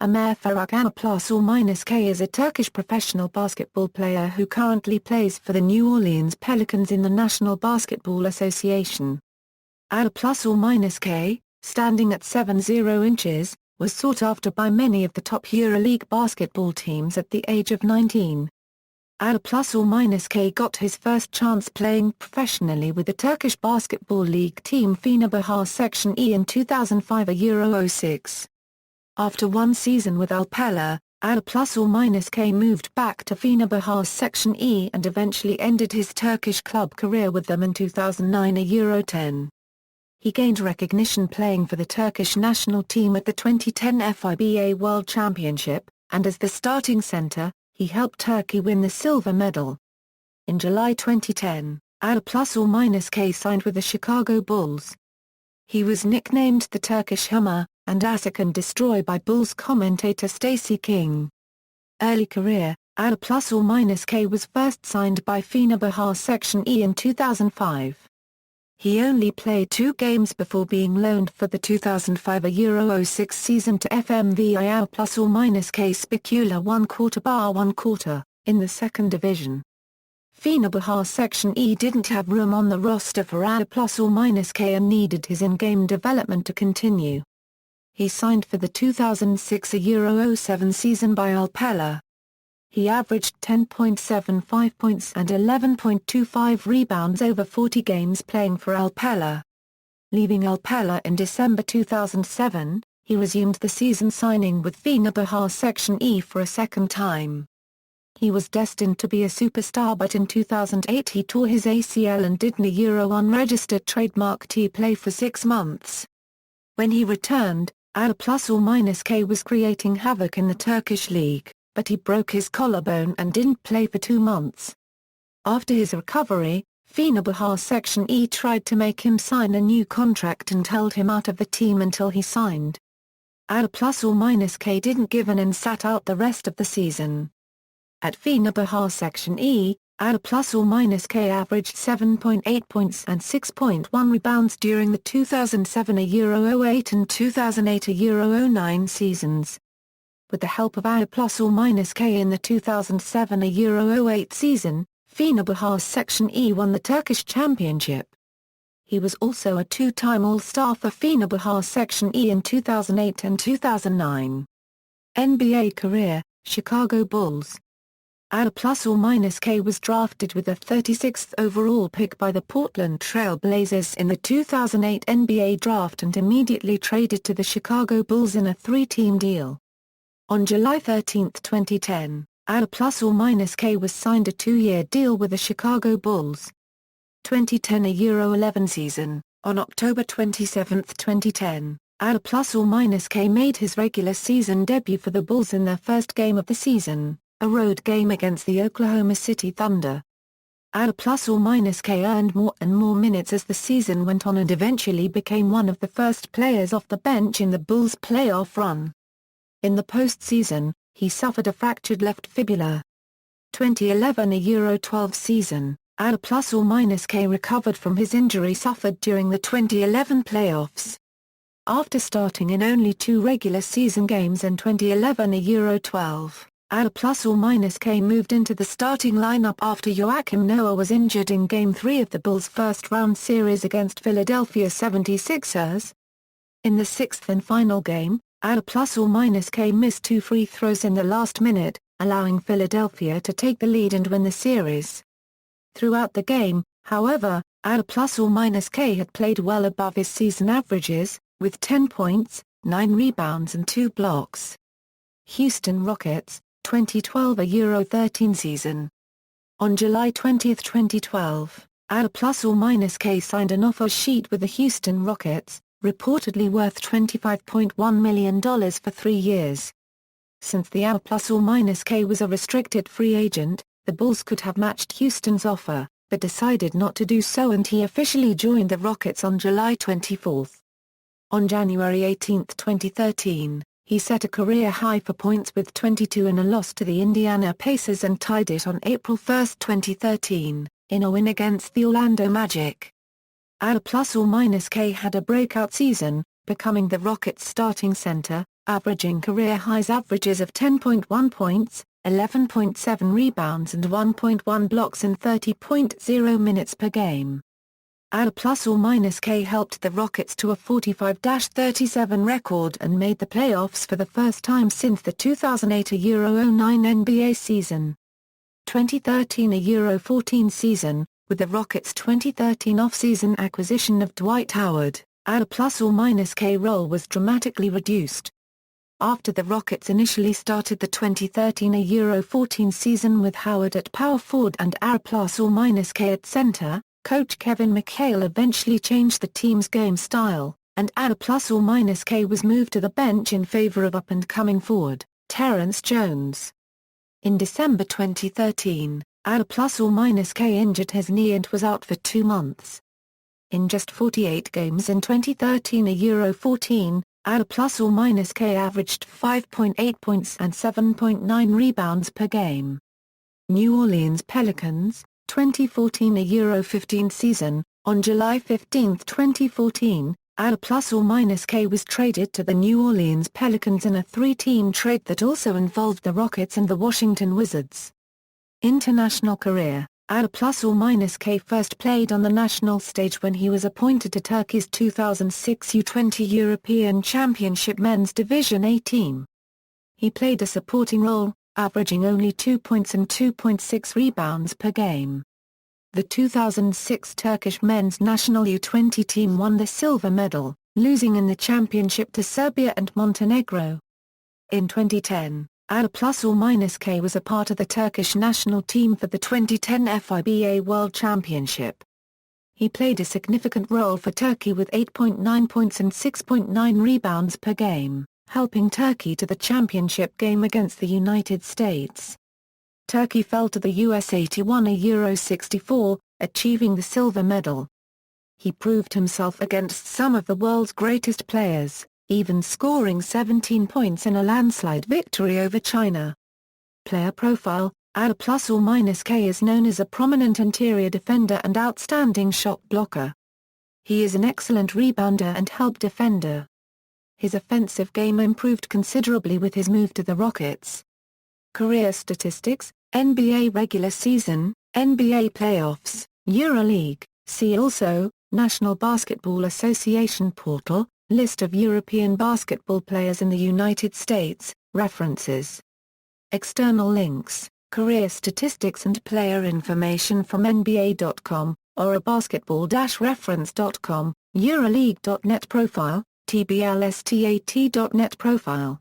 Ömer Faruk Aşık is a Turkish professional basketball player who currently plays for the New Orleans Pelicans in the National Basketball Association. Aşık, standing at 7'0 inches, was sought after by many of the top Euroleague basketball teams at the age of 19. Aşık got his first chance playing professionally with the Turkish Basketball League team Fenerbahçe Section E in 2005 Euro 06. After one season with Alpella, Aşık moved back to Fenerbahçe Section E and eventually ended his Turkish club career with them in 2009 Euro 10. He gained recognition playing for the Turkish national team at the 2010 FIBA World Championship, and as the starting center, he helped Turkey win the silver medal. In July 2010, Aşık signed with the Chicago Bulls. He was nicknamed the Turkish Hammer and Asik and Destroy by Bulls commentator Stacey King. Early career, Aşık was first signed by Fenerbahçe Section E in 2005. He only played 2 games before being loaned for the 2005 Euro 06 season to FMVI Aşık Spicula 1/4 in the second division. Fenerbahçe Section E didn't have room on the roster for Aşık and needed his in-game development to continue. He signed for the 2006 Euro 07 season by Alpella. He averaged 10.75 points and 11.25 rebounds over 40 games playing for Alpella. Leaving Alpella in December 2007, he resumed the season signing with Fenerbahçe Section E for a second time. He was destined to be a superstar, but in 2008 he tore his ACL and did a Euro unregistered trademark T play for 6 months. When he returned, Aşık was creating havoc in the Turkish league, but he broke his collarbone and didn't play for 2 months. After his recovery, Fenerbahçe Section E tried to make him sign a new contract and held him out of the team until he signed. Aşık didn't give in and sat out the rest of the season. At Fenerbahçe Section E, Aşık averaged 7.8 points and 6.1 rebounds during the 2007 Euro 08 and 2008 Euro 09 seasons. With the help of Aşık in the 2007 Euro 08 season, Fenerbahçe Section E won the Turkish Championship. He was also a 2-time All-Star for Fenerbahçe Section E in 2008 and 2009. NBA career, Chicago Bulls. Aşık was drafted with the 36th overall pick by the Portland Trail Blazers in the 2008 NBA draft and immediately traded to the Chicago Bulls in a 3-team deal. On July 13, 2010, Aşık was signed a 2-year deal with the Chicago Bulls. 2010 Euro 11 season. On October 27, 2010, Aşık made his regular season debut for the Bulls in their first game of the season, a road game against the Oklahoma City Thunder. Aşık earned more and more minutes as the season went on and eventually became one of the first players off the bench in the Bulls' playoff run. In the postseason, he suffered a fractured left fibula. 2011 Euro 12 season, Aşık recovered from his injury suffered during the 2011 playoffs. After starting in only 2 regular season games in 2011 Euro 12, Aşık moved into the starting lineup after Joakim Noah was injured in Game 3 of the Bulls' first-round series against Philadelphia 76ers. In the 6th and final game, Aşık missed 2 free throws in the last minute, allowing Philadelphia to take the lead and win the series. Throughout the game, however, Aşık had played well above his season averages, with 10 points, 9 rebounds and 2 blocks. Houston Rockets, 2012 Euro 13 season. On July 20, 2012, Aşık signed an offer sheet with the Houston Rockets, reportedly worth $25.1 million for 3 years. Since the Aşık was a restricted free agent, the Bulls could have matched Houston's offer, but decided not to do so and he officially joined the Rockets on July 24. On January 18, 2013, he set a career high for points with 22 in a loss to the Indiana Pacers and tied it on April 1, 2013, in a win against the Orlando Magic. Aşık had a breakout season, becoming the Rockets' starting center, averaging career-highs averages of 10.1 points, 11.7 rebounds and 1.1 blocks in 30.0 minutes per game. +/- helped the Rockets to a 45-37 record and made the playoffs for the first time since the 2008-09 NBA season. 2013 Euro 14 season, with the Rockets' 2013 off-season acquisition of Dwight Howard, +/- role was dramatically reduced. After the Rockets initially started the 2013 Euro 14 season with Howard at power forward and +/- at center, coach Kevin McHale eventually changed the team's game style, and +/- was moved to the bench in favor of up-and-coming forward, Terrence Jones. In December 2013, +/- injured his knee and was out for 2 months. In just 48 games in 2013 Euro 14, +/- averaged 5.8 points and 7.9 rebounds per game. New Orleans Pelicans, 2014 Euro 15 season. On July 15, 2014, +/- was traded to the New Orleans Pelicans in a 3-team trade that also involved the Rockets and the Washington Wizards. International career. +/- first played on the national stage when he was appointed to Turkey's 2006 U20 European Championship Men's Division A team. He played a supporting role, averaging only 2 points and 2.6 rebounds per game. The 2006 Turkish men's national U20 team won the silver medal, losing in the championship to Serbia and Montenegro. In 2010, +/- was a part of the Turkish national team for the 2010 FIBA World Championship. He played a significant role for Turkey with 8.9 points and 6.9 rebounds per game, helping Turkey to the championship game against the United States. Turkey fell to the US 81 Euro 64, achieving the silver medal. He proved himself against some of the world's greatest players, even scoring 17 points in a landslide victory over China. Player profile. +/- is known as a prominent interior defender and outstanding shot blocker. He is an excellent rebounder and help defender. His offensive game improved considerably with his move to the Rockets. Career statistics, NBA regular season, NBA playoffs, Euroleague. See also, National Basketball Association portal, list of European basketball players in the United States, references. External links, career statistics and player information from NBA.com, or a basketball-reference.com, Euroleague.net profile, TBLSTAT.net profile.